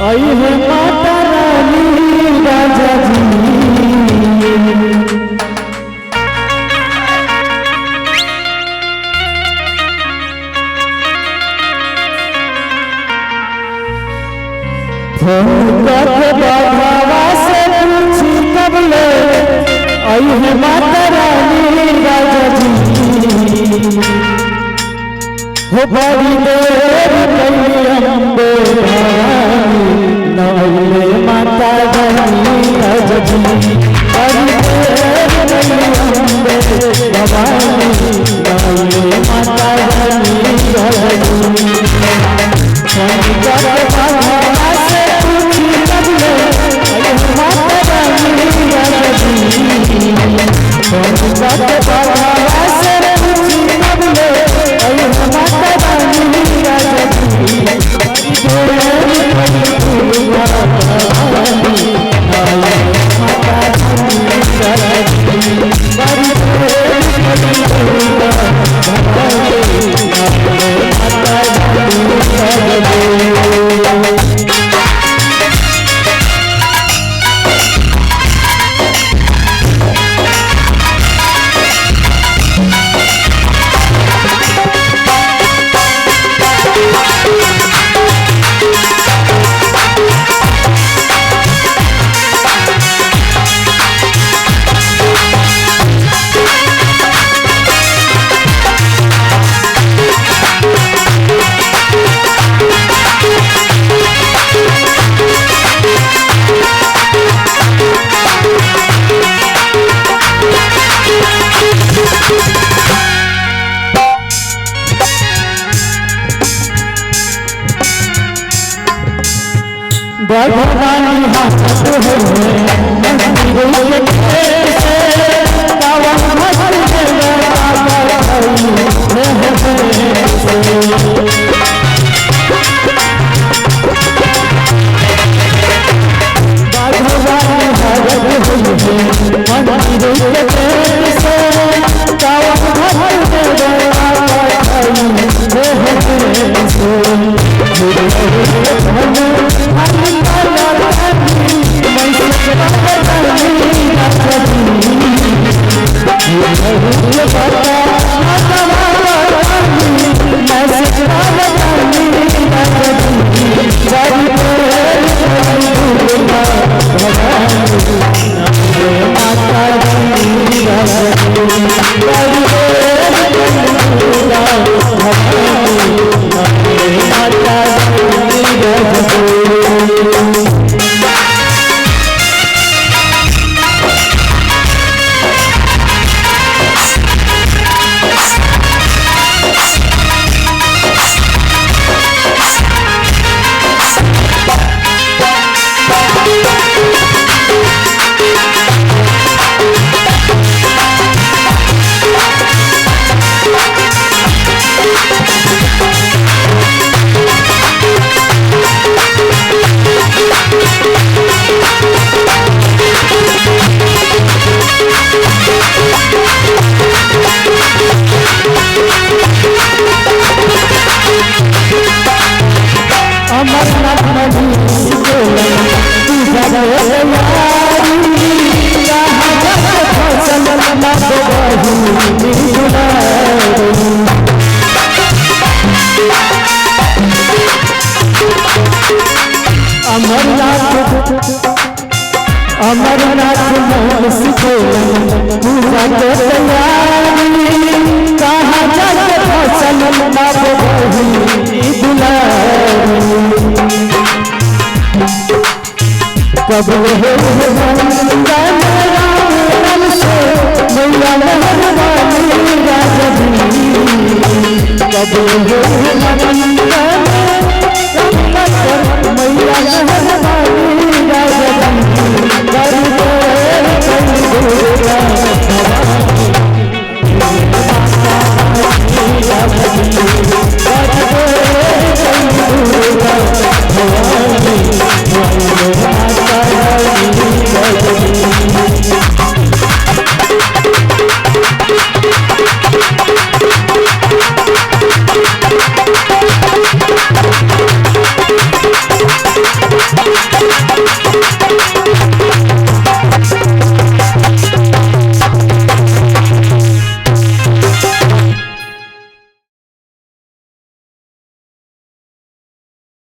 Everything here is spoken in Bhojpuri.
आई है माता रानी राजा जी बाबा से पूछी कब ले आई है माता रानी राजा जी हो बड़ी देर अम्बे नौले माता रानी राजा जी बड़ी देर अम्बे भवानी नौले माता रानी राजा जी भगवानी हाथ है मंदिर से पावन भजन अमरनाथ मोह सिखे पूजा के तैयारी कहाँ जाके फसल ना बही दुलारी कब हो